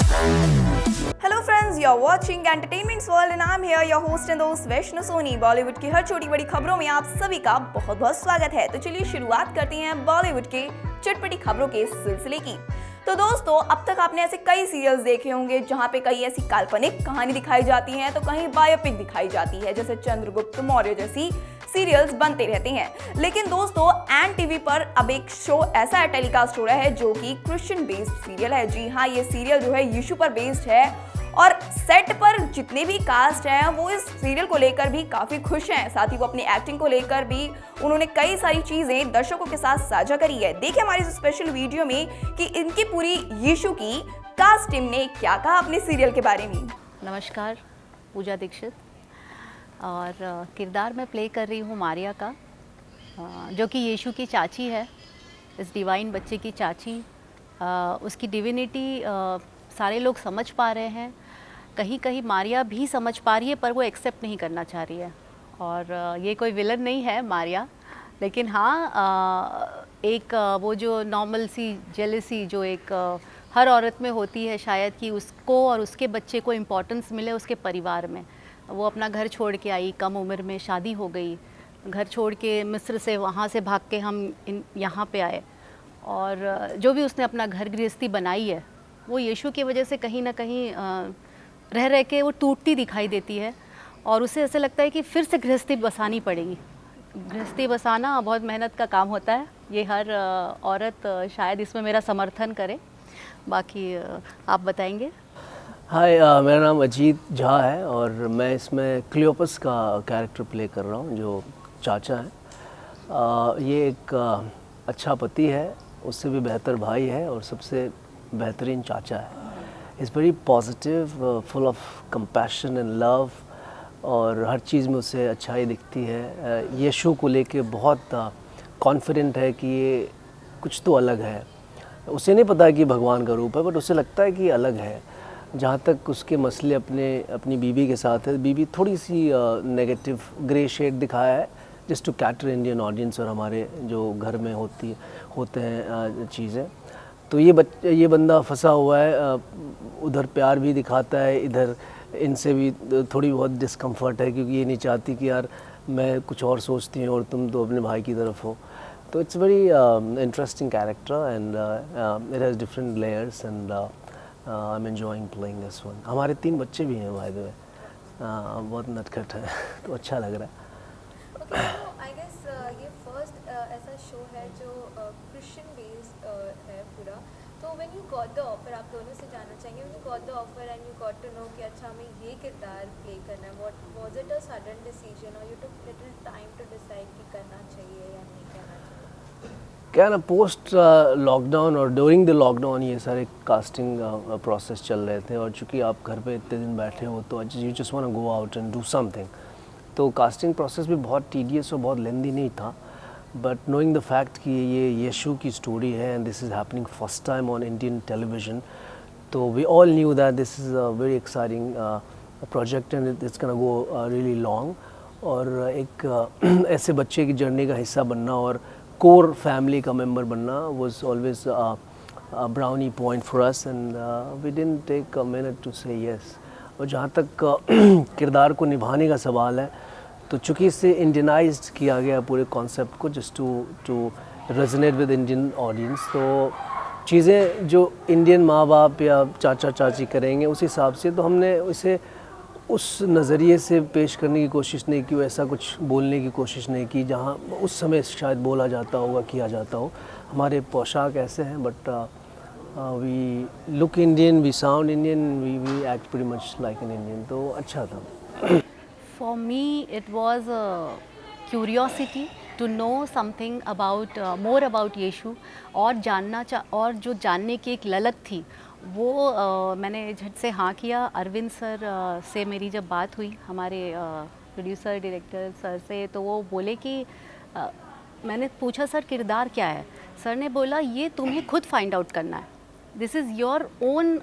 Hello friends, you are watching entertainments world and I am here your host and दोस्त वैष्णो सोनी। बॉलीवुड की हर छोटी बड़ी खबरों में आप सभी का बहुत बहुत स्वागत है। तो चलिए शुरुआत करते हैं बॉलीवुड के चटपटी खबरों के सिलसिले की। तो दोस्तों, अब तक आपने ऐसे कई सीरियल्स देखे होंगे जहां पे कहीं ऐसी काल्पनिक कहानी दिखाई जाती है तो कहीं बायोपिक दिखाई जाती है, जैसे चंद्रगुप्त मौर्य जैसी सीरियल्स बनते रहते हैं। लेकिन दोस्तों, एन टीवी पर अब एक शो ऐसा टेलीकास्ट हो रहा है जो कि क्रिश्चियन बेस्ड सीरियल है। जी हाँ, ये सीरियल जो है यीशु पर बेस्ड है और सेट पर जितने भी कास्ट हैं वो इस सीरियल को लेकर भी काफ़ी खुश हैं। साथ ही वो अपनी एक्टिंग को लेकर भी उन्होंने कई सारी चीज़ें दर्शकों के साथ साझा करी है। देखिए हमारी इस स्पेशल वीडियो में कि इनकी पूरी यीशु की कास्ट टीम ने क्या कहा अपने सीरियल के बारे में। नमस्कार, पूजा दीक्षित और किरदार मैं प्ले कर रही हूँ मारिया का, जो कि यीशु की चाची है, इस डिवाइन बच्चे की चाची। उसकी डिविनिटी सारे लोग समझ पा रहे हैं, कहीं कहीं मारिया भी समझ पा रही है पर वो एक्सेप्ट नहीं करना चाह रही है। और ये कोई विलन नहीं है मारिया, लेकिन हाँ एक वो जो नॉर्मल सी जेलसी जो एक हर औरत में होती है शायद, कि उसको और उसके बच्चे को इम्पोर्टेंस मिले उसके परिवार में। वो अपना घर छोड़ के आई, कम उम्र में शादी हो गई, घर छोड़ के मिस्र से वहाँ से भाग के हम यहाँ पे आए, और जो भी उसने अपना घर गृहस्थी बनाई है वो यीशु की वजह से कहीं ना कहीं रह रह के वो टूटती दिखाई देती है। और उसे ऐसे लगता है कि फिर से गृहस्थी बसानी पड़ेगी। गृहस्थी बसाना बहुत मेहनत का काम होता है, ये हर औरत शायद इसमें मेरा समर्थन करे। बाकी आप बताएंगे। हाय, मेरा नाम अजीत झा है और मैं इसमें क्लियोपस का कैरेक्टर प्ले कर रहा हूँ, जो चाचा है। ये एक अच्छा पति है, उससे भी बेहतर भाई है और सबसे बेहतरीन चाचा है। Is very positive, full of compassion and love, और हर चीज़ में उसे अच्छाई दिखती है। यीशु को लेके बहुत कॉन्फिडेंट है कि ये कुछ तो अलग है। उसे नहीं पता कि भगवान का रूप है, बट उसे लगता है कि ये अलग है। जहाँ तक उसके मसले अपनी बीवी के साथ है, बीवी थोड़ी सी नेगेटिव ग्रे शेड दिखाया है, just to cater Indian audience और हमारे जो घर में होते हैं चीज़ें। तो ये बंदा फंसा हुआ है, उधर प्यार भी दिखाता है, इधर इनसे भी थोड़ी बहुत डिस्कम्फर्ट है, क्योंकि ये नहीं चाहती कि यार मैं कुछ और सोचती हूँ और तुम तो अपने भाई की तरफ हो। तो it's very interesting character and it has different layers and I am enjoying playing this one. हमारे 3 बच्चे भी हैं बाय द वे, बहुत नटखट है तो अच्छा लग रहा है। आई गेस ये फर्स्ट ऐसा शो है जो क्रिश्चियन बेस्ड है पूरा। तो when you got the offer, आप दोनों से जानना चाहेंगे, when you got the offer and you got to know कि अच्छा हमें ये किरदार प्ले करना है, what was it a sudden decision और you took little time to decide कि करना चाहिए या नहीं करना चाहिए? क्या ना, पोस्ट लॉकडाउन और ड्यूरिंग द लॉकडाउन ये सारे कास्टिंग प्रोसेस चल रहे थे, और चूँकि आप घर पे इतने दिन बैठे हो तो you just want to go out and do something. तो कास्टिंग प्रोसेस भी बहुत टीडियस और बहुत लेंदी नहीं था, बट नोइंग द फैक्ट कि ये यीशु की स्टोरी है and this is happening first time on Indian television, तो we all knew that this is a very exciting project and it's gonna go really long. और एक ऐसे बच्चे की जर्नी का हिस्सा बनना और कोर फैमिली का मेंबर बनना was always a brownie point for us and we didn't take a minute to say yes। और जहाँ तक किरदार को निभाने का सवाल है, तो चूँकि इससे इंडियनाइज्ड किया गया पूरे कॉन्सेप्ट को just to resonate with Indian audience, तो चीज़ें जो इंडियन माँ बाप या चाचा चाची करेंगे उस हिसाब से, तो हमने इसे उस नज़रिए से पेश करने की कोशिश नहीं की, ऐसा कुछ बोलने की कोशिश नहीं की जहाँ उस समय शायद बोला जाता होगा, किया जाता हो। हमारे पोशाक ऐसे हैं, but we look Indian, we sound Indian, we act pretty much like an Indian, तो अच्छा था। For me it was curiosity to know something about more about Yeshu, और जो जानने की एक ललक थी वो मैंने झट से हाँ किया। अरविंद सर से मेरी जब बात हुई, हमारे प्रोड्यूसर डायरेक्टर सर से, तो वो बोले कि मैंने पूछा सर किरदार क्या है, सर ने बोला ये तुम्हें खुद फाइंड आउट करना है, दिस इज़ योर ओन,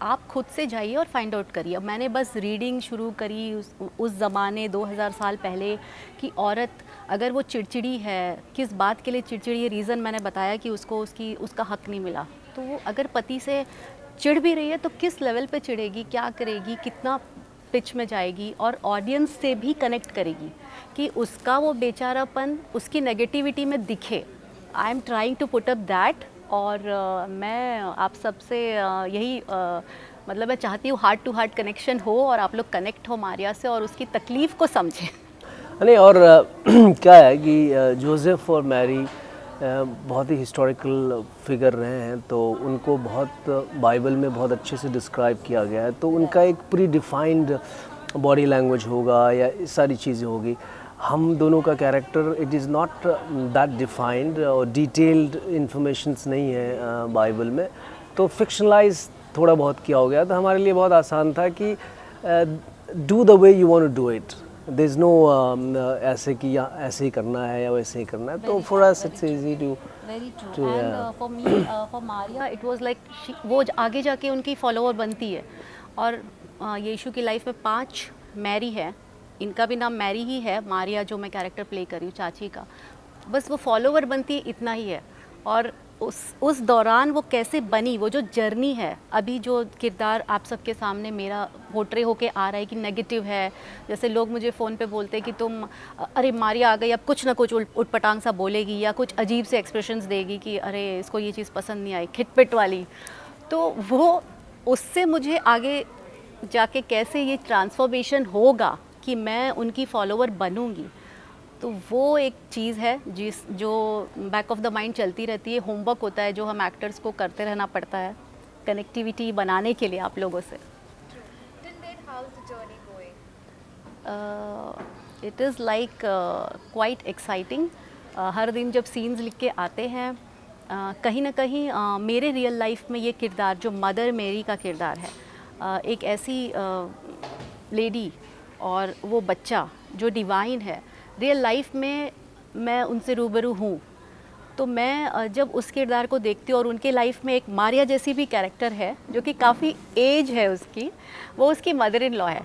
आप खुद से जाइए और फाइंड आउट करिए। अब मैंने बस रीडिंग शुरू करी उस ज़माने 2000 साल पहले कि औरत अगर वो चिड़चिड़ी है, किस बात के लिए चिड़चिड़ी है, रीज़न मैंने बताया कि उसका हक नहीं मिला। तो वो अगर पति से चिढ़ भी रही है तो किस लेवल पे चिढ़ेगी, क्या करेगी, कितना पिच में जाएगी और ऑडियंस से भी कनेक्ट करेगी कि उसका वो बेचारापन उसकी नेगेटिविटी में दिखे। I am trying to put up that. और मैं आप सबसे यही मतलब मैं चाहती हूँ हार्ट टू हार्ट कनेक्शन हो और आप लोग कनेक्ट हो मारिया से और उसकी तकलीफ़ को समझें। नहीं, और क्या है कि जोसेफ और मैरी बहुत ही हिस्टोरिकल फिगर रहे हैं, तो उनको बहुत बाइबल में बहुत अच्छे से डिस्क्राइब किया गया है, तो उनका एक प्री डिफाइंड बॉडी लैंग्वेज होगा या इस सारी चीज़ें होगी। हम दोनों का character it is not that defined और डिटेल्ड इंफॉर्मेशंस नहीं है बाइबल में, तो फिक्शनलाइज थोड़ा बहुत किया हो गया। तो हमारे लिए बहुत आसान था कि do the way you want to do it, there is no ऐसे कि या ऐसे ही करना है या वैसे ही करना है। तो for us it's easy to very true. And for me, for Maria it was like वो आगे जाके उनकी फॉलोअर बनती है। और यीशु की लाइफ में 5 मैरी है, इनका भी नाम मैरी ही है, मारिया जो मैं कैरेक्टर प्ले कर रही हूँ चाची का, बस वो फॉलोवर बनती है, इतना ही है। और उस दौरान वो कैसे बनी, वो जो जर्नी है, अभी जो किरदार आप सबके सामने मेरा पोर्ट्रे होके आ रहा है कि नेगेटिव है, जैसे लोग मुझे फ़ोन पे बोलते हैं कि तुम अरे मारिया आ गई, अब कुछ ना कुछ उटपटांग सा बोलेगी या कुछ अजीब से एक्सप्रेशंस देगी कि अरे इसको ये चीज़ पसंद नहीं आई, खिटपिट वाली। तो वो उससे मुझे आगे जाके कैसे ये ट्रांसफॉर्मेशन होगा कि मैं उनकी फॉलोवर बनूंगी, तो वो एक चीज़ है जो बैक ऑफ द माइंड चलती रहती है। होमवर्क होता है जो हम एक्टर्स को करते रहना पड़ता है कनेक्टिविटी बनाने के लिए आप लोगों से। Till date, how's the journey going? It is like quite exciting. हर दिन जब सीन्स लिख के आते हैं कहीं ना कहीं मेरे रियल लाइफ में ये किरदार जो मदर मेरी का किरदार है, एक ऐसी लेडी और वो बच्चा जो डिवाइन है, रियल लाइफ में मैं उनसे रूबरू हूँ। तो मैं जब उस किरदार को देखती हूँ और उनके लाइफ में एक मारिया जैसी भी कैरेक्टर है जो कि काफ़ी एज है उसकी, वो उसकी मदर इन लॉ है,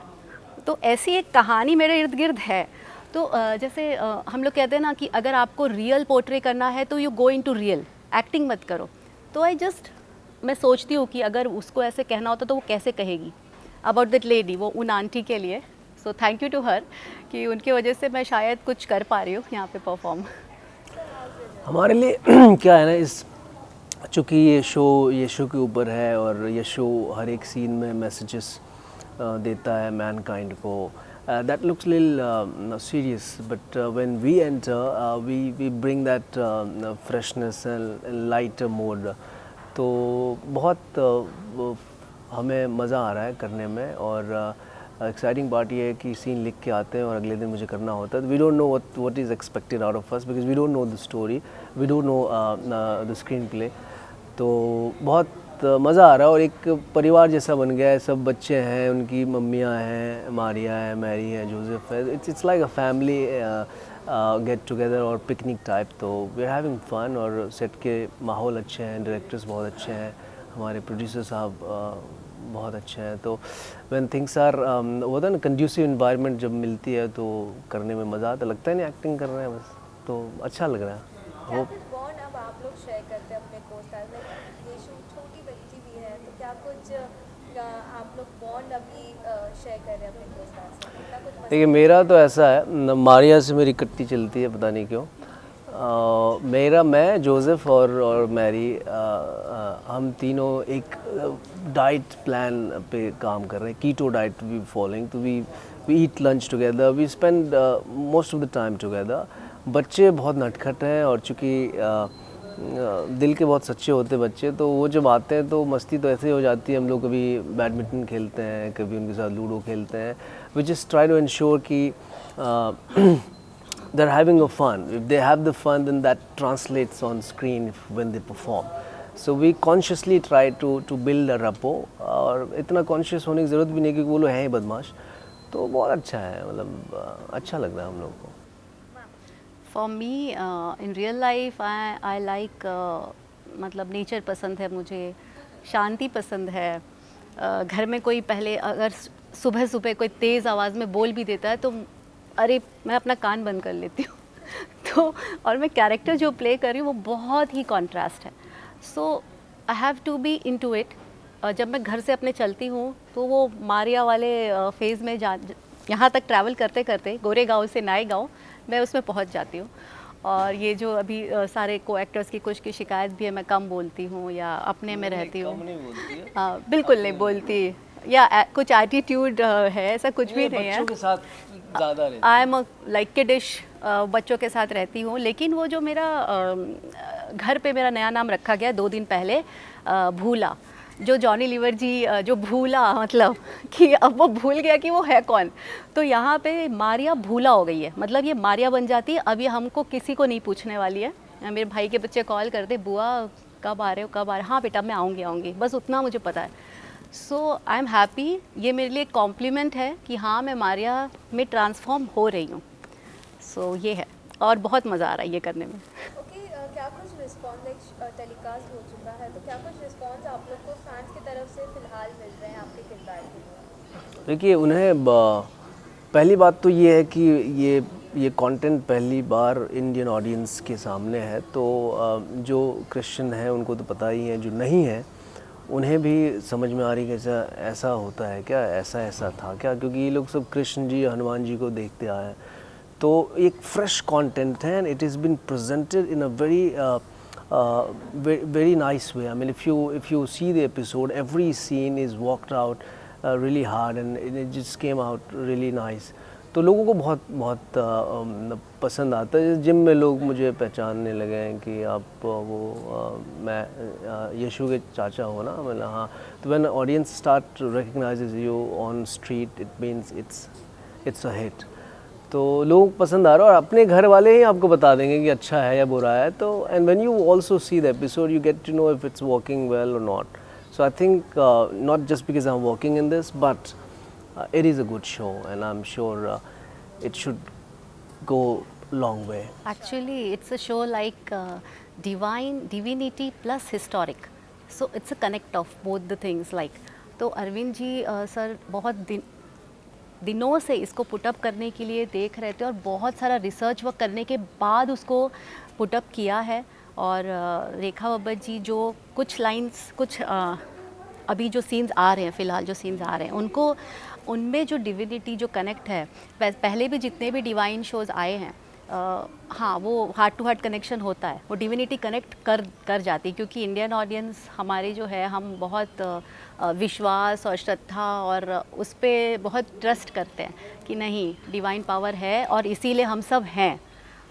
तो ऐसी एक कहानी मेरे इर्द गिर्द है। तो जैसे हम लोग कहते हैं ना कि अगर आपको रियल पोर्ट्रे करना है तो you go in to real, acting मत करो। तो मैं सोचती हूँ कि अगर उसको ऐसे कहना होता तो वो कैसे कहेगी अबाउट दैट लेडी, वो उन आंटी के लिए। So thank you to her कि उनकी वजह से मैं शायद कुछ कर पा रही हूँ यहाँ पे परफॉर्म। हमारे लिए क्या है ना, इस चूँकि ये शो यीशु के ऊपर है और ये शो हर एक सीन में मैसेजेस देता है मैनकाइंड को, that looks a little serious, but when we enter we bring that freshness and lighter mode, तो बहुत हमें मज़ा आ रहा है करने में। और एक्साइटिंग पार्ट ये है कि सीन लिख के आते हैं और अगले दिन मुझे करना होता है। We don't know what is expected out of us because we don't know the story, we don't know the screenplay। तो बहुत मज़ा आ रहा है और एक परिवार जैसा बन गया है। सब बच्चे हैं, उनकी मम्मियाँ हैं, मारिया है, मैरी है, जोसेफ है। It's like a family get together और पिकनिक टाइप। तो वी आर हैविंग फन और सेट के माहौल अच्छे हैं, डायरेक्टर्स बहुत अच्छे हैं, हमारे प्रोड्यूसर साहब बहुत अच्छे हैं। तो व्हेन थिंग्स आर होता है ना कंड्यूसिव इन्वायरमेंट जब मिलती है तो करने में मज़ा आता, लगता है नहीं एक्टिंग कर रहे हैं बस, तो अच्छा लग रहा है। क्या कुछ बॉन्ड अब आप लोग शेयर करते हैं अपने को-स्टार्स में? यीशु छोटी बच्ची भी है, तो क्या कुछ आप लोग बॉन्ड अभी शेयर कर रहे हैं अपने को-स्टार्स से? क्या कुछ देखिए मेरा तो ऐसा है, मारिया से मेरी कट्टी चलती है, पता नहीं क्यों। मैं जोसेफ और मैरी हम तीनों एक डाइट प्लान पे काम कर रहे हैं, कीटो डाइट वी फॉलोइंग। तो we eat lunch together, we spend most of the time together. बच्चे बहुत नटखट हैं और चूँकि दिल के बहुत सच्चे होते हैं बच्चे, तो वो जब आते हैं तो मस्ती तो ऐसे ही हो जाती है। हम लोग कभी बैडमिंटन खेलते हैं, कभी उनके साथ लूडो खेलते हैं। We just try to ensure कि they're having a fun. If they have the fun, then that translates on screen when they perform. So we consciously try to build a rapport, और इतना conscious होने की ज़रूरत भी नहीं क्योंकि वो लोग हैं ही बदमाश। तो बहुत अच्छा है, मतलब अच्छा लग रहा है हम लोग को। For me in real life I like मतलब नेचर पसंद है मुझे, शांति पसंद है। घर में कोई पहले अगर सुबह सुबह कोई तेज़ आवाज़ में बोल भी देता है तो अरे मैं अपना कान बंद कर लेती हूँ। तो और मैं कैरेक्टर जो प्ले कर रही हूँ वो बहुत ही कॉन्ट्रास्ट है। So I have to be into it जब मैं घर से अपने चलती हूँ तो वो मारिया वाले फेज़ में यहाँ तक ट्रैवल करते करते गोरेगांव से नायगांव मैं उसमें पहुँच जाती हूँ। और ये जो अभी सारे को एक्टर्स की कुछ की शिकायत भी है, मैं कम बोलती हूँ या अपने में रहती हूँ। हाँ, बिल्कुल नहीं बोलती, या कुछ एटीट्यूड है, ऐसा कुछ भी नहीं है। बच्चों के साथ ज़्यादा रहती आई एम लाइक किडिश, बच्चों के साथ रहती हूँ। लेकिन वो जो मेरा घर पे मेरा नया नाम रखा गया 2 दिन पहले, भूला, जो जॉनी लीवर जी जो भूला, मतलब कि अब वो भूल गया कि वो है कौन। तो यहाँ पे मारिया भूला हो गई है, मतलब ये मारिया बन जाती है। अब ये हमको किसी को नहीं पूछने वाली है। मेरे भाई के बच्चे कॉल करते, बुआ कब आ रहे हो, कब आ रहे हो? हाँ बेटा मैं आऊँगी, बस उतना मुझे पता है। सो आई एम हैप्पी, ये मेरे लिए कॉम्प्लीमेंट है कि हाँ मैं मारिया में ट्रांसफॉर्म हो रही हूँ। सो ये है, और बहुत मज़ा आ रहा है ये करने में। ओके, क्या कुछ रिस्पॉन्स लाइक टेलीकास्ट हो चुका है, तो क्या कुछ रिस्पॉन्स आप लोग को फैंस की तरफ से फिलहाल मिल रहे हैं आपके किरदार के लिए? देखिए, उन्हें पहली बात तो ये है कि ये कंटेंट पहली बार इंडियन ऑडियंस के सामने है, तो जो क्रिश्चियन है उनको तो पता ही है, जो नहीं है उन्हें भी समझ में आ रही है कि ऐसा होता है क्या, ऐसा था क्या, क्योंकि ये लोग सब कृष्ण जी, हनुमान जी को देखते आए हैं। तो एक फ्रेश कंटेंट है and it is been presented in a very nice way. I mean, if you see the episode, every scene is walked out really hard and it just came out really nice. तो लोगों को बहुत पसंद आता है। Gym में लोग मुझे पहचानने लगे हैं कि आप मैं यीशु के चाचा हो ना। मैंने हाँ, तो when audience start recognizes you on street, it means it's a hit. तो लोग पसंद आ रहा है और अपने घर वाले ही आपको बता देंगे कि अच्छा है या बुरा है। तो and when you also see the episode you get to know if it's working well और not. So I think not just because I am working in this but it is a good show and I'm sure it should go long way. Actually, it's a show like divinity plus historic. So it's a connect of both the things. Like, तो Arvind ji sir बहुत दिनों से इसको put up करने के लिए देख रहे थे और बहुत सारा रिसर्च वर्क करने के बाद उसको पुटअप किया है। और रेखा बब्बर जी जो कुछ लाइंस, कुछ अभी जो सीन्स आ रहे हैं, फ़िलहाल जो सीन्स आ रहे हैं उनको, उनमें जो डिविनिटी जो कनेक्ट है, पहले भी जितने भी डिवाइन शोज़ आए हैं, हाँ वो हार्ट टू हार्ट कनेक्शन होता है, वो डिविनिटी कनेक्ट कर जाती है। क्योंकि इंडियन ऑडियंस हमारे जो है, हम बहुत विश्वास और श्रद्धा और उस पर बहुत ट्रस्ट करते हैं कि नहीं डिवाइन पावर है और इसीलिए हम सब हैं।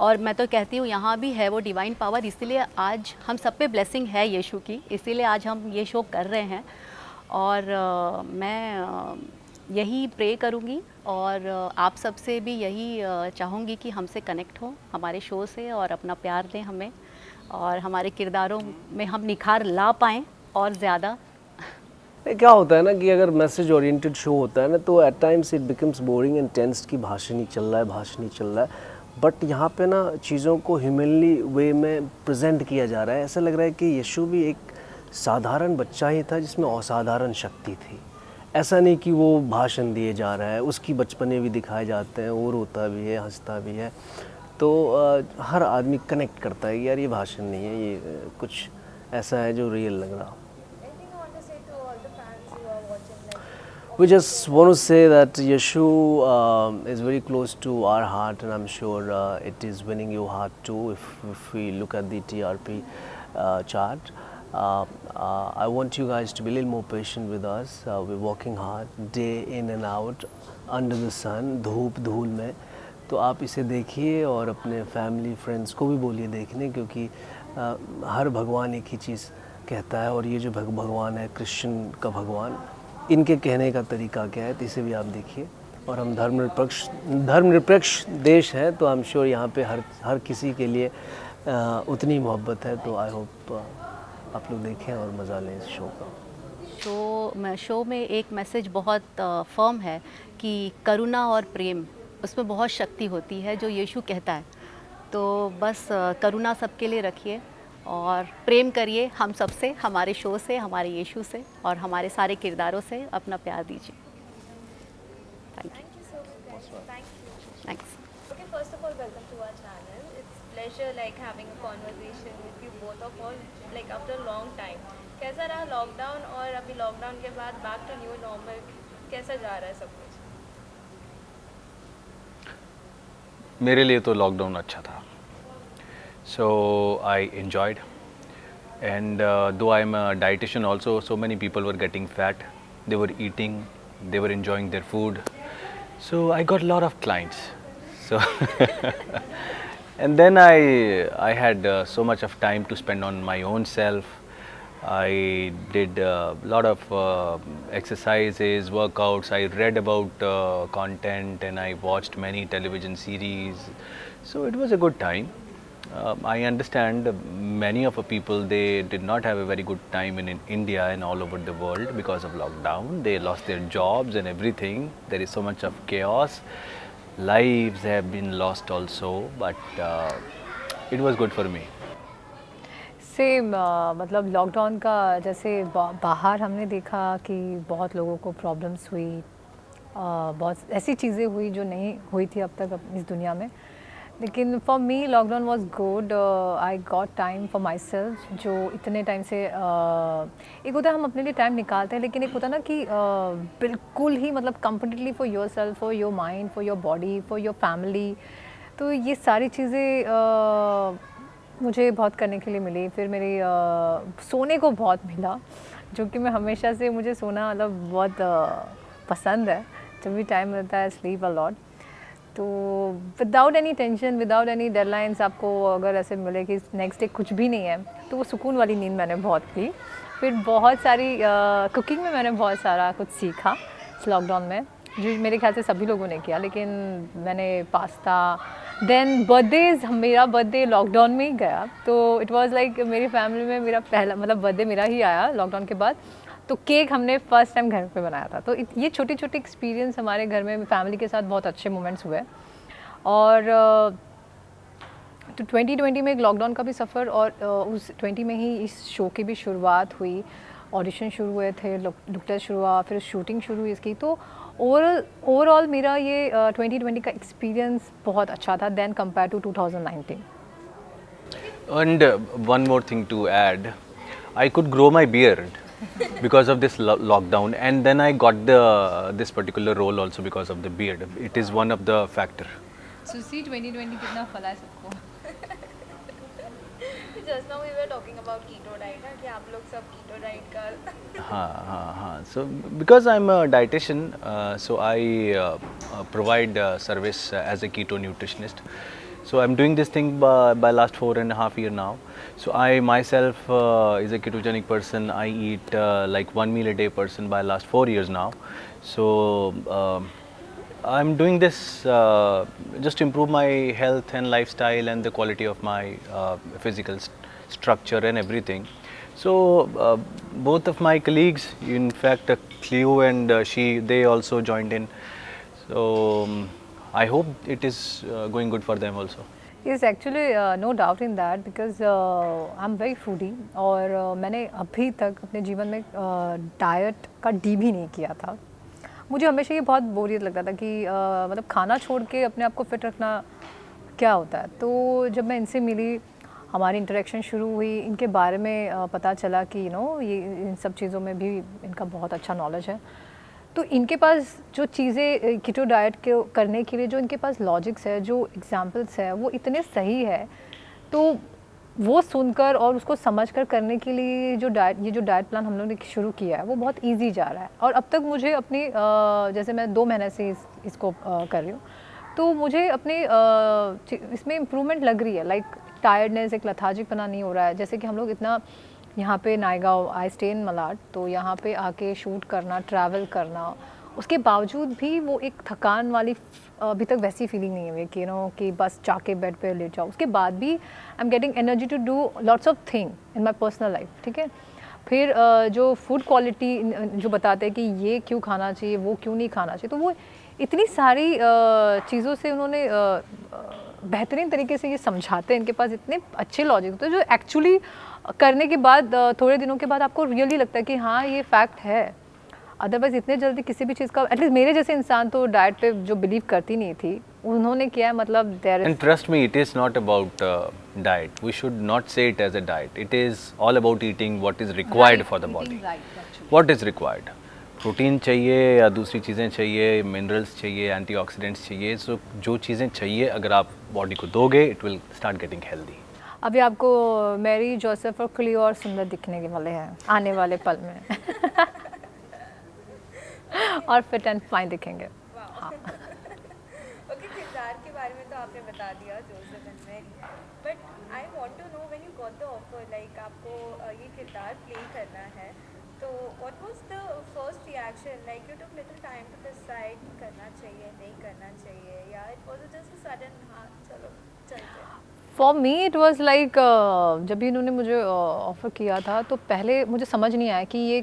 और मैं तो कहती हूँ यहाँ भी है वो डिवाइन पावर, इसीलिए आज हम सब पे ब्लेसिंग है यीशु की, इसीलिए आज हम ये शो कर रहे हैं। और मैं यही प्रे करूँगी और आप सबसे भी यही चाहूँगी कि हमसे कनेक्ट हो हमारे शो से और अपना प्यार दें हमें और हमारे किरदारों में हम निखार ला पाएँ और ज़्यादा। क्या होता है ना कि अगर मैसेज ओरिएंटेड शो होता है ना तो at times it becomes boring and tense कि भाषण ही चल रहा है। बट यहाँ पे ना चीज़ों को ह्यूमनली वे में प्रेजेंट किया जा रहा है। ऐसा लग रहा है कि यीशु भी एक साधारण बच्चा ही था जिसमें असाधारण शक्ति थी। ऐसा नहीं कि वो भाषण दिए जा रहा है, उसकी बचपने भी दिखाए जाते हैं, वो रोता भी है, हंसता भी है। तो हर आदमी कनेक्ट करता है कि यार ये भाषण नहीं है, ये कुछ ऐसा है जो रियल लग रहा हो। We just want to say that Yeshu is very close to our heart and I'm sure it is winning your heart too if we look at the TRP chart. I want you guys to be a little more patient with us. We're working hard day in and out under the sun, धूप धूल में। तो आप इसे देखिए और अपने family friends को भी बोलिए देखने, क्योंकि हर भगवान एक ही चीज़ कहता है और ये जो भगवान है क्रिश्चियन का भगवान, इनके कहने का तरीका क्या है, तो इसे भी आप देखिए। और हम धर्मनिरपेक्ष देश है तो आई एम श्योर यहाँ पे हर किसी के लिए उतनी मोहब्बत है। तो आई होप आप लोग देखें और मज़ा लें इस शो का। शो में एक मैसेज बहुत फर्म है कि करुणा और प्रेम, उसमें बहुत शक्ति होती है जो यीशु कहता है। तो बस करुणा सबके लिए रखिए और प्रेम करिए हम सबसे, हमारे शो से, हमारे यीशु से और हमारे सारे किरदारों से अपना प्यार दीजिए। Thank you. Thank you so much. Thank you. Thanks. Okay, first of all, welcome to our channel. It's pleasure like having a conversation with you both of all like after a long time. कैसा रहा lockdown और अभी lockdown के बाद back to new normal कैसा जा रहा है सब कुछ? मेरे लिए तो लॉकडाउन अच्छा था. So I enjoyed, and though I'm a dietitian also, so many people were getting fat. They were eating, they were enjoying their food. So I got a lot of clients. So and then I had so much of time to spend on my own self. I did a lot of exercises, workouts. I read about content, and I watched many television series. So it was a good time. I understand many of the people, they did not have a very good time in India and all over the world because of lockdown. They lost their jobs and everything. There is so much of chaos. Lives have been lost also, but it was good for me. Same मतलब lockdown का जैसे बाहर हमने देखा कि बहुत लोगों को प्रॉब्लम्स हुई, बहुत ऐसी चीज़ें हुई जो नहीं हुई थी अब तक इस दुनिया में. लेकिन for me lockdown was good. I got time for my self. जो इतने टाइम से एक होता है हम अपने लिए टाइम निकालते हैं, लेकिन एक होता है ना कि बिल्कुल ही मतलब completely for your self, for your mind, for your body, for your family. तो ये सारी चीज़ें मुझे बहुत करने के लिए मिली. फिर मेरी सोने को बहुत मिला, जो कि मैं हमेशा से मुझे सोना मतलब बहुत पसंद है. जब भी टाइम मिलता है स्लीप अ लॉट. तो without any tension, without any deadlines, आपको अगर ऐसे मिले कि नेक्स्ट डे कुछ भी नहीं है, तो वो सुकून वाली नींद मैंने बहुत की. फिर बहुत सारी कुकिंग में मैंने बहुत सारा कुछ सीखा इस लॉकडाउन में, जो मेरे ख्याल से सभी लोगों ने किया. लेकिन मैंने पास्ता, देन बर्थडेज, मेरा बर्थडे लॉकडाउन में ही गया. तो इट वाज लाइक मेरी फैमिली में मेरा पहला मतलब बर्थडे मेरा ही आया लॉकडाउन के बाद. तो केक हमने फर्स्ट टाइम घर पे बनाया था. तो ये छोटी छोटी एक्सपीरियंस हमारे घर में फैमिली के साथ बहुत अच्छे मोमेंट्स हुए. और तो 2020 में एक लॉकडाउन का भी सफ़र, और उस 20 में ही इस शो की भी शुरुआत हुई. ऑडिशन शुरू हुए थे, लुक टेस्ट शुरू हुआ, फिर शूटिंग शुरू हुई इसकी. तो ओवरऑल मेरा ये 2020 का एक्सपीरियंस बहुत अच्छा था than compare to 2019. And one more thing to add, I could grow my beard because of this lockdown, and then I got this particular role also because of the beard. It is one of the factor. So see 2020 कितना फला है सबको. Just now we were talking about keto diet, हाँ, कि आप लोग सब keto diet का हाँ. So because I'm a dietitian, so I provide service as a keto nutritionist. So I'm doing this thing by last 4.5 years now. So I myself is a ketogenic person. I eat like 1 meal a day person by last 4 years now. So I'm doing this just to improve my health and lifestyle and the quality of my physical structure and everything. So both of my colleagues, in fact Cleo and they also joined in. So I hope it is going good for them also. Yes, actually no doubt in that, because I'm very foodie. और मैंने अभी तक अपने जीवन में diet का D भी नहीं किया था. मुझे हमेशा ये बहुत बोरियत लगता था कि मतलब खाना छोड़ के अपने आप को फिट रखना क्या होता है. तो जब मैं इनसे मिली, हमारी इंटरेक्शन शुरू हुई, इनके बारे में पता चला कि ये इन सब चीज़ों में भी इनका बहुत अच्छा नॉलेज है. तो इनके पास जो चीज़ें कीटो डाइट के करने के लिए जो इनके पास लॉजिक्स है, जो एग्जांपल्स है, वो इतने सही है. तो वो सुनकर और उसको समझकर करने के लिए ये जो डाइट प्लान हम लोगों ने शुरू किया है वो बहुत इजी जा रहा है. और अब तक मुझे अपनी जैसे मैं 2 महीने से इसको कर रही हूँ, तो मुझे अपने इसमें इम्प्रूवमेंट लग रही है. लाइक टायर्डनेस, एक लथार्जिकपना नहीं हो रहा है. जैसे कि हम लोग इतना यहाँ पे Naigaon, I stay in Malad, तो यहाँ पे आके शूट करना, ट्रैवल करना, उसके बावजूद भी वो एक थकान वाली अभी तक वैसी फीलिंग नहीं हुई कि कि बस जाके बेड पे लेट जाओ. उसके बाद भी I am getting energy to do lots of thing in my personal life. ठीक है. फिर जो फूड क्वालिटी जो बताते हैं कि ये क्यों खाना चाहिए, वो क्यों नहीं खाना चाहिए, तो वो इतनी सारी चीज़ों से उन्होंने बेहतरीन तरीके से ये समझाते हैं. इनके पास इतने अच्छे लॉजिक होते हैं जो एक्चुअली करने के बाद थोड़े दिनों के बाद आपको रियली लगता है कि हाँ ये फैक्ट है. अदरवाइज़ इतने जल्दी किसी भी चीज़ का, एटलीस्ट मेरे जैसे इंसान तो डाइट पे जो बिलीव करती नहीं थी, उन्होंने किया है, मतलब there And trust me, it is not about diet. We should not say it as a diet. It is all about eating what is required for the body. What is required? Protein चाहिए या दूसरी चीज़ें चाहिए, minerals चाहिए, antioxidants चाहिए, सो जो चीज़ें चाहिए अगर आप बॉडी को दोगे, it will start getting healthy. अभी आपको मैरी, जोसेफ और क्लियो और सुंदर दिखने के वाले हैं आने वाले पल में. और फिट एंड फाइन दिखेंगे. हाँ. ओके, किरदार के बारे में तो आपने बता दिया, Joseph and Mary, but I want to know when you got the offer, like आपको ये किरदार प्ले करना है, तो what was the first reaction, like you took little time to decide करना चाहिए नहीं करना चाहिए, या it was just a sudden हाँ चलो चलते हैं? For me it was like जब भी इन्होंने मुझे ऑफ़र किया था तो पहले मुझे समझ नहीं आया कि ये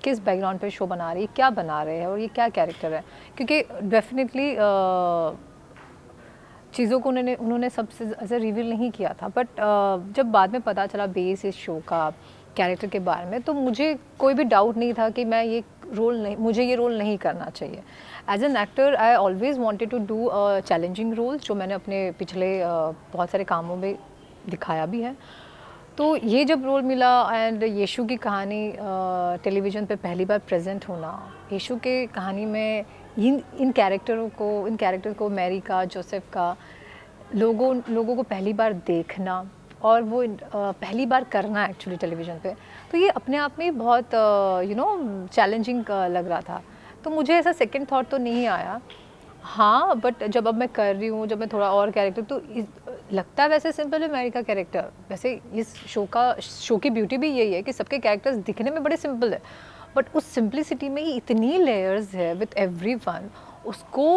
किस बैकग्राउंड पे शो बना रही है, क्या बना रहे हैं और ये क्या कैरेक्टर है, क्योंकि डेफिनेटली चीज़ों को उन्होंने सबसे ऐसे रिवील नहीं किया था. बट जब बाद में पता चला बेस इस शो का कैरेक्टर के बारे में, तो मुझे कोई भी डाउट नहीं था कि मुझे ये रोल नहीं करना चाहिए. As an actor I always wanted to do a challenging role, जो मैंने अपने पिछले बहुत सारे कामों में दिखाया भी है. तो ये जब रोल मिला एंड यीशु की कहानी टेलीविज़न पे पहली बार प्रेजेंट होना, यीशु के कहानी में इन कैरेक्टर को मैरी का, जोसेफ का, लोगों को पहली बार देखना और वो पहली बार करना एक्चुअली टेलीविज़न पे, तो ये अपने आप में बहुत चैलेंजिंग लग रहा था. तो मुझे ऐसा सेकंड थॉट तो नहीं आया. हाँ, बट जब अब मैं कर रही हूँ, जब मैं थोड़ा और कैरेक्टर, तो लगता है वैसे सिंपल है मैरी का कैरेक्टर. वैसे इस शो की ब्यूटी भी यही है कि सबके कैरेक्टर्स दिखने में बड़े सिंपल है, बट उस सिंपलिसिटी में ही इतनी लेयर्स है विथ एवरीवन. उसको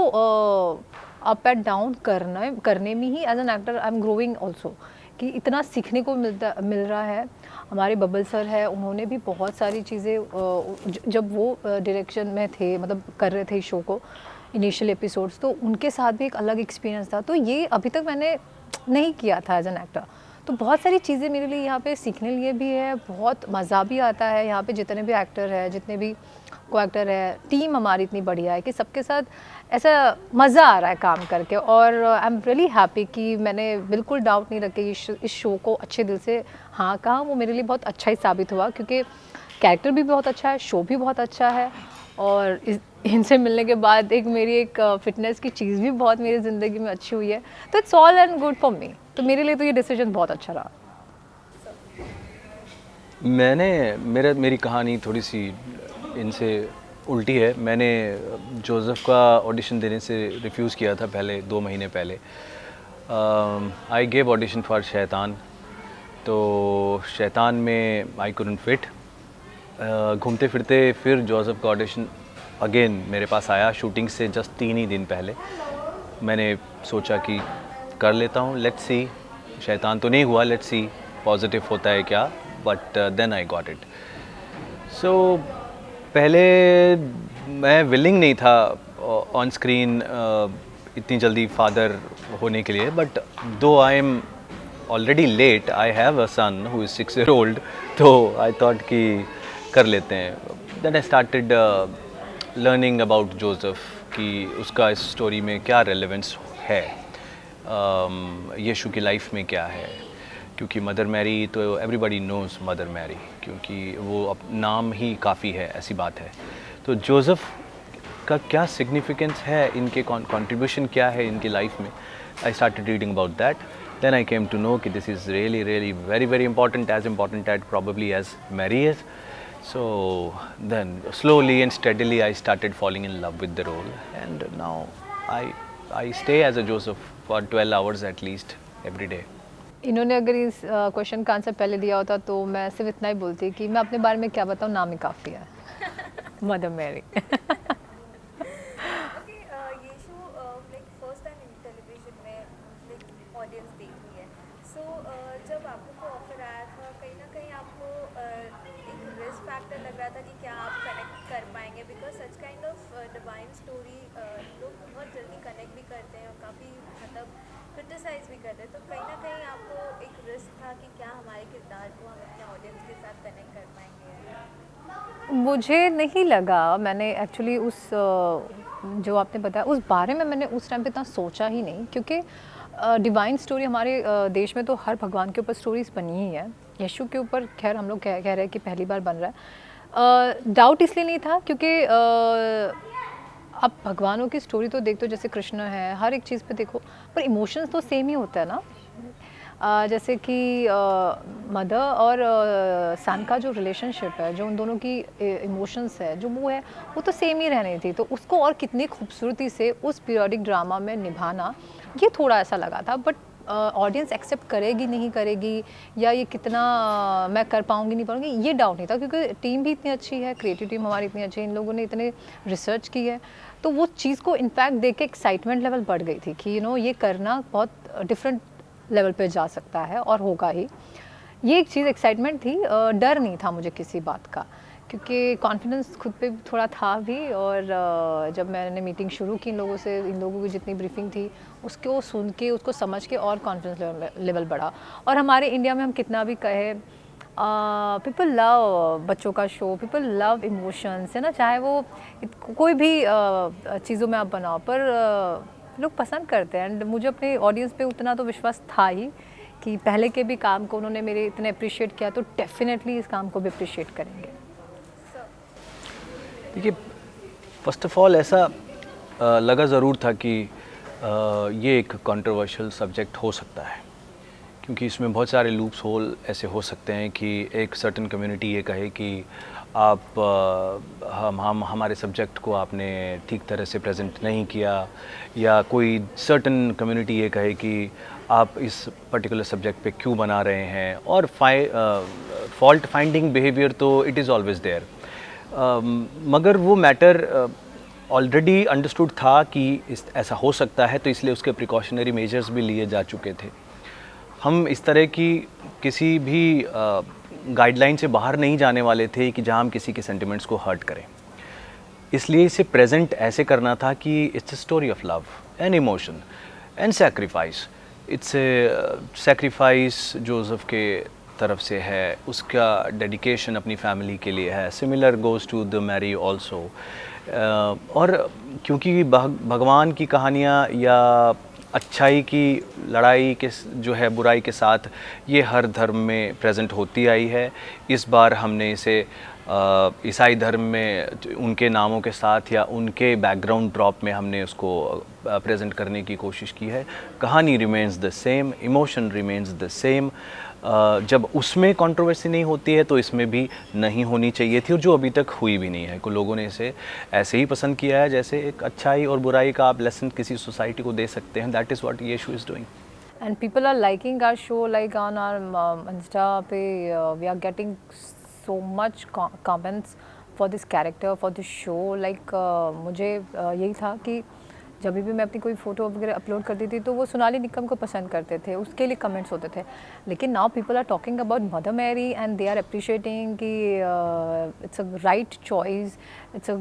अप एंड डाउन करने में ही as an actor I am growing also, कि इतना सीखने को मिल रहा है. हमारे बबल सर है, उन्होंने भी बहुत सारी चीज़ें जब वो डायरेक्शन में थे, मतलब कर रहे थे इस शो को इनिशियल एपिसोड्स, तो उनके साथ भी एक अलग एक्सपीरियंस था. तो ये अभी तक मैंने नहीं किया था एज एन एक्टर. तो बहुत सारी चीज़ें मेरे लिए यहाँ पे सीखने लिए भी है, बहुत मज़ा भी आता है. यहाँ पे जितने भी एक्टर है, जितने भी को एक्टर है, टीम हमारी इतनी बढ़िया है कि सबके साथ ऐसा मज़ा आ रहा है काम करके. और आई एम रियली हैप्पी कि मैंने बिल्कुल डाउट नहीं रखे इस शो को अच्छे दिल से हाँ कहा. वो मेरे लिए बहुत अच्छा ही साबित हुआ, क्योंकि कैरेक्टर भी बहुत अच्छा है, शो भी बहुत अच्छा है, और इनसे मिलने के बाद मेरी एक फिटनेस की चीज़ भी बहुत मेरी ज़िंदगी में अच्छी हुई है. तो it's all and good for me. तो मेरे लिए तो ये डिसीजन बहुत अच्छा रहा. मेरी कहानी थोड़ी सी इनसे उल्टी है. मैंने जोसेफ का ऑडिशन देने से रिफ्यूज़ किया था पहले 2 महीने पहले. आई गेव ऑडिशन फॉर शैतान, तो शैतान में आई कुडंट फिट. घूमते फिरते फिर जोसेफ का ऑडिशन अगेन मेरे पास आया. शूटिंग से जस्ट 3 ही दिन पहले मैंने सोचा कि कर लेता हूँ, लेट्स सी. शैतान तो नहीं हुआ, लेट्स सी पॉजिटिव होता है क्या, but then I got it. So पहले मैं विलिंग नहीं था ऑन स्क्रीन इतनी जल्दी फादर होने के लिए, but though I am already late, I have a son who is 6 year old, तो आई थॉट कि कर लेते हैं. Then I started learning about Joseph कि उसका इस स्टोरी में क्या रेलेवेंस है, यीशु की लाइफ में क्या है. क्योंकि मदर मैरी तो एवरीबॉडी नोज़ मदर मैरी, क्योंकि वो नाम ही काफ़ी है, ऐसी बात है. तो जोसेफ का क्या सिग्निफिकेंस है, इनके कंट्रीब्यूशन क्या है इनकी लाइफ में. I started reading about that. Then I came to know कि this is really really very very important, as important as probably as Mary is. So then slowly and steadily I started falling in love with the role, and now I stay as a Joseph for 12 hours at least every day. इन्होंने अगर इस question का answer पहले दिया होता तो मैं सिर्फ इतना ही बोलती कि मैं अपने बारे में क्या बताऊँ, नाम ही काफ़ी है. Mother Mary. ओके, ये show like first time in television में लाइक ऑडियंस देख रही है. सो जब आप लोग को ऑफर आया था, कहीं ना कहीं आपको एक रिस्क फैक्टर लग रहा था कि क्या आप कनेक्ट कर पाएंगे, because such kind of divine story लोग बहुत जल्दी कनेक्ट भी करते हैं और काफ़ी मतलब क्रिटिसाइज भी करते हैं. तो कहीं ना कहीं आपको एक रिस्क था कि क्या हमारे किरदार को हम अपने ऑडियंस के साथ कनेक्ट कर पाएंगे. मुझे नहीं लगा. मैंने एक्चुअली जो आपने बताया उस बारे में मैंने उस टाइम पे इतना सोचा ही नहीं, क्योंकि डिवाइन स्टोरी हमारे देश में तो हर भगवान के ऊपर स्टोरीज बनी ही है। यीशु के ऊपर खैर हम लोग कह रहे हैं कि पहली बार बन रहा है। डाउट इसलिए नहीं था क्योंकि आप भगवानों की स्टोरी तो देखते हो, जैसे कृष्ण है, हर एक चीज़ पे देखो, पर इमोशंस तो सेम ही होता है ना। जैसे कि मदर और सन का जो रिलेशनशिप है, जो उन दोनों की इमोशंस है, जो वो है, वो तो सेम ही रहनी थी। तो उसको और कितनी खूबसूरती से उस पीरियोडिक ड्रामा में निभाना, ये थोड़ा ऐसा लगा था। बट ऑडियंस एक्सेप्ट करेगी नहीं करेगी, या ये कितना मैं कर पाऊँगी नहीं पाऊँगी, ये डाउट नहीं था, क्योंकि टीम भी इतनी अच्छी है, क्रिएटिव टीम हमारी इतनी अच्छी है, इन लोगों ने इतने रिसर्च की है। तो वो चीज़ को इनफैक्ट देख के एक्साइटमेंट लेवल बढ़ गई थी कि ये करना बहुत डिफरेंट लेवल पे जा सकता है और होगा ही। ये एक चीज़ एक्साइटमेंट थी, डर नहीं था मुझे किसी बात का, क्योंकि कॉन्फिडेंस खुद पे थोड़ा था भी। और जब मैंने मीटिंग शुरू की इन लोगों से, इन लोगों की जितनी ब्रीफिंग थी उसको सुन के, उसको समझ के और कॉन्फिडेंस लेवल बढ़ा। और हमारे इंडिया में हम कितना भी कहे, पीपल लव बच्चों का शो, पीपल लव इमोशंस, है ना, चाहे वो कोई भी चीज़ों में आप बनाओ, पर लोग पसंद करते हैं। एंड मुझे अपने ऑडियंस पे उतना तो विश्वास था ही कि पहले के भी काम को उन्होंने मेरे इतने अप्रिशिएट किया, तो डेफिनेटली इस काम को भी अप्रिशिएट करेंगे। देखिए, फर्स्ट ऑफ ऑल ऐसा लगा ज़रूर था कि ये एक कंट्रोवर्शियल सब्जेक्ट हो सकता है, क्योंकि इसमें बहुत सारे लूप्स होल ऐसे हो सकते हैं कि एक सर्टन कम्युनिटी ये कहे कि आप हम हमारे सब्जेक्ट को आपने ठीक तरह से प्रेजेंट नहीं किया, या कोई सर्टन कम्युनिटी ये कहे कि आप इस पर्टिकुलर सब्जेक्ट पे क्यों बना रहे हैं। और फॉल्ट फाइंडिंग बिहेवियर तो इट इज़ ऑलवेज़ देयर, मगर वो मैटर ऑलरेडी अंडरस्टूड था कि ऐसा हो सकता है, तो इसलिए उसके प्रिकॉशनरी मेजर्स भी लिए जा चुके थे। हम इस तरह की किसी भी गाइडलाइन से बाहर नहीं जाने वाले थे कि जहां हम किसी के सेंटिमेंट्स को हर्ट करें, इसलिए इसे प्रेजेंट ऐसे करना था कि it's a story of love and emotion and sacrifice. It's a sacrifice Joseph के तरफ से है, उसका डेडिकेशन अपनी फैमिली के लिए है। Similar goes to the Mary also. और क्योंकि भगवान की कहानियाँ या अच्छाई की लड़ाई के जो है बुराई के साथ, ये हर धर्म में प्रेजेंट होती आई है। इस बार हमने इसे ईसाई धर्म में उनके नामों के साथ या उनके बैकग्राउंड ड्रॉप में हमने उसको प्रेजेंट करने की कोशिश की है। कहानी remains the same, emotion remains the same. जब उसमें कंट्रोवर्सी नहीं होती है तो इसमें भी नहीं होनी चाहिए थी, और जो अभी तक हुई भी नहीं है। कुछ लोगों ने इसे ऐसे ही पसंद किया है जैसे एक अच्छाई और बुराई का आप लेसन किसी सोसाइटी को दे सकते हैं। That is what Yeshu is doing. And people are liking our show, like on our Insta पे we are getting so much comments for this character, for this show. Like मुझे यही था कि जब भी मैं अपनी कोई फ़ोटो वगैरह अपलोड करती थी तो वो सोनाली निकम को पसंद करते थे, उसके लिए कमेंट्स होते थे। लेकिन now people are talking about Mother Mary and they are appreciating कि it's a right choice, it's a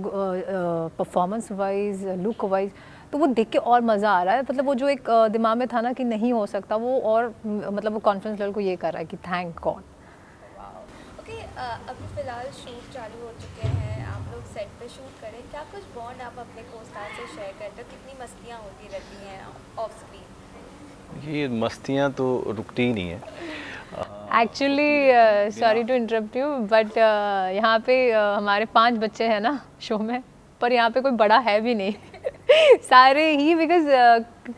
performance wise, look wise. तो वो देख के और मज़ा आ रहा है। मतलब वो जो एक दिमाग में था ना कि नहीं हो सकता, वो और मतलब वो कॉन्फिडेंस लेवल को ये कर रहा है कि थैंक गॉड। ओके, अभी फ़िलहाल शूट चालू हो चुके हैं, आप लोग सेट पे शूट करें, क्या कुछ बॉन्ड आप अपने को-स्टार से शेयर करते हो? कितनी मस्तियाँ होती रहती हैं ऑफ स्क्रीन? ये मस्तियाँ तो रुकती ही नहीं है। Actually sorry to interrupt you, but यहाँ पे हमारे 5 बच्चे हैं ना शो में, पर यहाँ पे कोई बड़ा है भी नहीं सारे ही, बिकॉज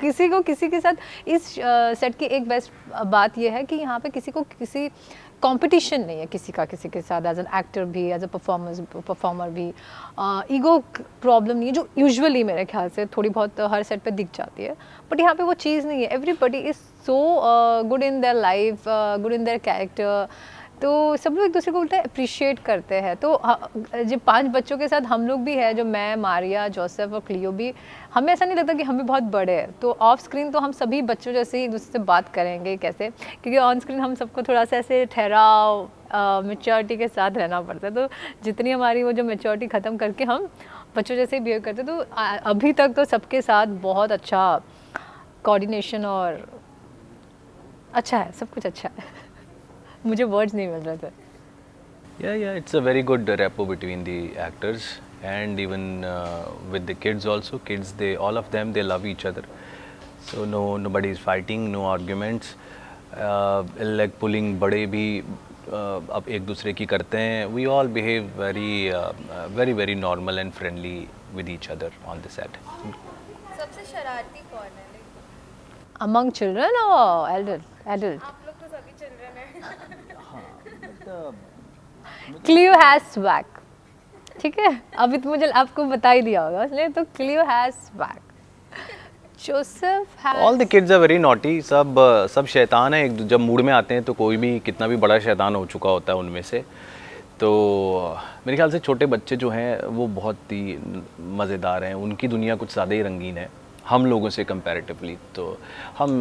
किसी को किसी के साथ इस सेट की एक बेस्ट बात यह है कि यहाँ पे किसी को किसी कंपटीशन नहीं है किसी का किसी के साथ, एज एन एक्टर भी, एज अ परफॉर्मर भी। ईगो प्रॉब्लम नहीं है जो यूजुअली मेरे ख्याल से थोड़ी बहुत हर सेट पे दिख जाती है, बट यहाँ पे वो चीज़ नहीं है। Everybody is so good in their life, good in their character. तो सब लोग एक दूसरे को उल्टा अप्रिशिएट करते हैं। तो जो 5 बच्चों के साथ हम लोग भी हैं, जो मैं, मारिया, जोसेफ और क्लियो भी, हमें ऐसा नहीं लगता कि हम भी बहुत बड़े हैं। तो ऑफ स्क्रीन तो हम सभी बच्चों जैसे ही एक दूसरे से बात करेंगे कैसे, क्योंकि ऑन स्क्रीन हम सबको थोड़ा सा ऐसे ठहराव, मेच्योरिटी के साथ रहना पड़ता है। तो जितनी हमारी वो जो मेच्योरिटी ख़त्म करके हम बच्चों जैसे ही बिहेव करते, तो अभी तक तो सबके साथ बहुत अच्छा कोऑर्डिनेशन और अच्छा है, सब कुछ अच्छा है। मुझे वर्ड्स नहीं मिल रहे थे। Yeah, it's a very good rapport between the actors, and even with the kids also. Kids, they all of them, they love each other. So nobody is fighting, no arguments. Leg pulling बड़े भी अब एक दूसरे की करते हैं. We all behave very normal and friendly with each other on the set. सबसे शरारती कौन है? Among children or adult? आप लोग तो सभी चिल्ड्रन हैं. क्लियो हैज स्वैग, ठीक है, अभी तो मुझे आपको बता ही दिया होगा इसलिए. तो Cleo has swag, Joseph All the kids are very naughty. सब शैतान है. जब मूड में आते हैं तो कोई भी कितना भी बड़ा शैतान हो चुका होता है उनमें से. तो मेरे ख्याल से छोटे बच्चे जो हैं वो बहुत ही मज़ेदार हैं. उनकी दुनिया कुछ ज़्यादा ही रंगीन है हम लोगों से कंपैरेटिवली. तो हम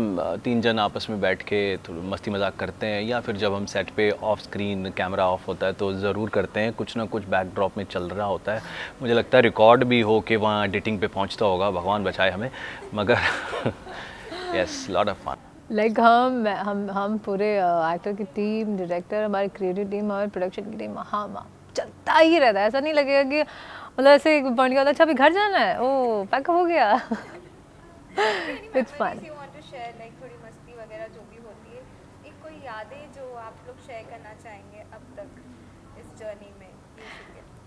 3 जन आपस में बैठ के थोड़ी मस्ती मजाक करते हैं, या फिर जब हम सेट पे ऑफ स्क्रीन कैमरा ऑफ होता है तो ज़रूर करते हैं. कुछ ना कुछ बैकड्रॉप में चल रहा होता है. मुझे लगता है रिकॉर्ड भी हो के वहाँ एडिटिंग पे पहुँचता होगा, भगवान बचाए हमें. मगर yes, lot of fun. Like हम पूरे एक्टर की टीम, डायरेक्टर, हमारी क्रिएटिव टीम और प्रोडक्शन की टीम, हाँ चलता ही रहता है. ऐसा नहीं लगेगा कि मतलब ऐसे बन गया अच्छा अभी घर जाना है, ओ पैकअप हो गया. It's fun. If you want to share like थोड़ी मस्ती वगैरह जो भी होती है, एक कोई यादें जो आप लोग शेयर करना चाहेंगे अब तक इस जर्नी में?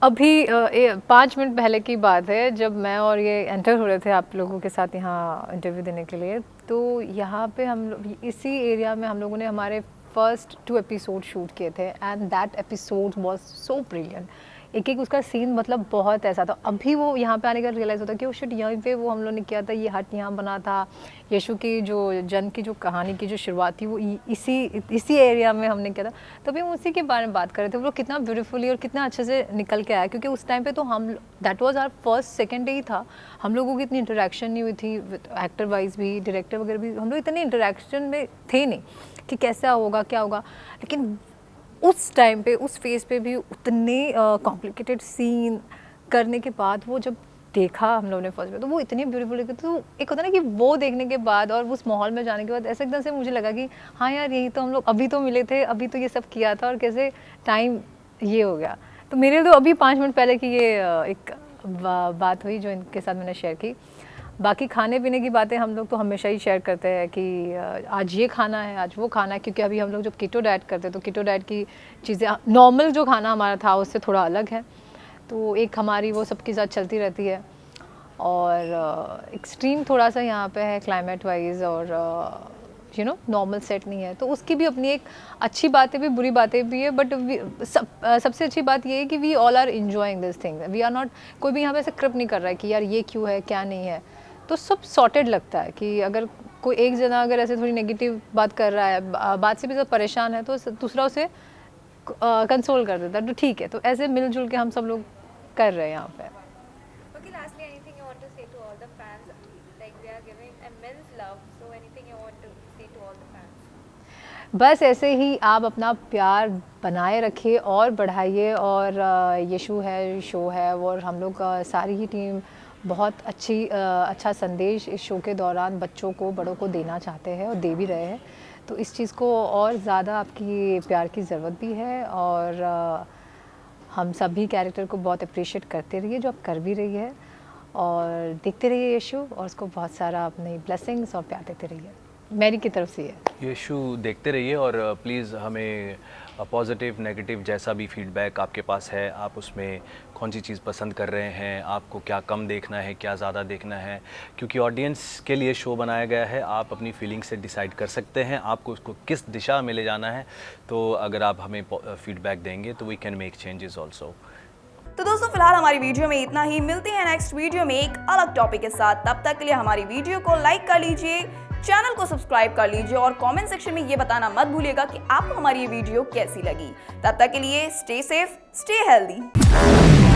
अभी 5 मिनट पहले की बात है जब मैं और ये एंटर हो रहे थे आप लोगों के साथ यहाँ इंटरव्यू देने के लिए. तो यहाँ पे हम लोग इसी एरिया में हम लोगों ने हमारे फर्स्ट 2 एपिसोड शूट किए थे and that episode was so brilliant. एक उसका सीन मतलब बहुत ऐसा था. अभी वो यहाँ पे आने का रियलाइज़ होता है कि वो शिट यहीं पे वो हम लोग ने किया था, ये हट यहाँ बना था. यीशु की जो जन्म की जो कहानी की जो शुरुआत थी वो इसी एरिया में हमने किया था. तभी हम उसी के बारे में बात कर रहे थे. वो कितना ब्यूटीफुली और कितना अच्छे से निकल के आया, क्योंकि उस टाइम पे तो हम that was our first second day ही था. हम लोगों की इतनी इंटरेक्शन नहीं हुई थी एक्टर वाइज भी, डायरेक्टर वगैरह भी. हम लोग इतने इंटरेक्शन में थे नहीं कि कैसा होगा क्या होगा. लेकिन उस टाइम पे उस फेज़ पे भी उतने कॉम्प्लिकेटेड सीन करने के बाद वो जब देखा हम लोगों ने फर्स्ट में तो वो इतनी ब्यूटीफुल लगी. तो एक होता है ना कि वो देखने के बाद और उस माहौल में जाने के बाद ऐसे एकदम से मुझे लगा कि हाँ यार यही तो हम लोग अभी तो मिले थे, अभी तो ये सब किया था और कैसे टाइम ये हो गया. तो मेरे तो अभी 5 मिनट पहले की ये एक बात हुई जो इनके साथ मैंने शेयर की. बाकी खाने पीने की बातें हम लोग तो हमेशा ही शेयर करते हैं कि आज ये खाना है, आज वो खाना है, क्योंकि अभी हम लोग जब कीटो डाइट करते हैं तो कीटो डाइट की चीज़ें नॉर्मल जो खाना हमारा था उससे थोड़ा अलग है. तो एक हमारी वो सबके साथ चलती रहती है. और एक्सट्रीम थोड़ा सा यहाँ पे है क्लाइमेट वाइज और नॉर्मल सेट नहीं है. तो उसकी भी अपनी एक अच्छी बातें भी बुरी बातें भी है. बट सबसे अच्छी बात ये है कि we all are enjoying this thing. We are not, कोई भी यहाँ पे ऐसे क्रिप नहीं कर रहा है कि यार ये क्यों है क्या नहीं है. तो सब सॉर्टेड लगता है कि अगर कोई एक जना अगर ऐसे थोड़ी नेगेटिव बात कर रहा है, बात से भी सब परेशान है, तो दूसरा उसे कंसोल कर देता है. तो ठीक है, तो ऐसे मिलजुल के हम सब लोग कर रहे हैं यहाँ पे. Okay, lastly, anything you want to say to all the fans? Like they are giving immense love. So anything you want to say to all the fans? बस ऐसे ही आप अपना प्यार बनाए रखिए और बढ़ाइए. और यीशु है, शो है, और हम लोग सारी ही टीम बहुत अच्छा संदेश इस शो के दौरान बच्चों को, बड़ों को देना चाहते हैं और दे भी रहे हैं. तो इस चीज़ को और ज़्यादा आपकी प्यार की ज़रूरत भी है. और हम सभी कैरेक्टर को बहुत अप्रिशिएट करते रहिए जो आप कर भी रही है. और देखते रहिए यीशु और उसको बहुत सारा अपनी ब्लेसिंग्स और प्यार देते रहिए. मेरी की तरफ से है यीशु देखते रहिए. और प्लीज़ हमें पॉजिटिव नेगेटिव जैसा भी फीडबैक आपके पास है, आप उसमें कौन सी चीज़ पसंद कर रहे हैं, आपको क्या कम देखना है, क्या ज़्यादा देखना है, क्योंकि ऑडियंस के लिए शो बनाया गया है. आप अपनी फीलिंग से डिसाइड कर सकते हैं आपको उसको किस दिशा में ले जाना है. तो अगर आप हमें फीडबैक देंगे तो we can make changes also. तो दोस्तों फिलहाल हमारी वीडियो में इतना ही. मिलते हैं नेक्स्ट वीडियो में एक अलग टॉपिक के साथ. तब तक के लिए हमारी वीडियो को लाइक कर लीजिए, चैनल को सब्सक्राइब कर लीजिए और कमेंट सेक्शन में ये बताना मत भूलिएगा कि आपको हमारी ये वीडियो कैसी लगी. तब तक के लिए स्टे सेफ, स्टे हेल्दी.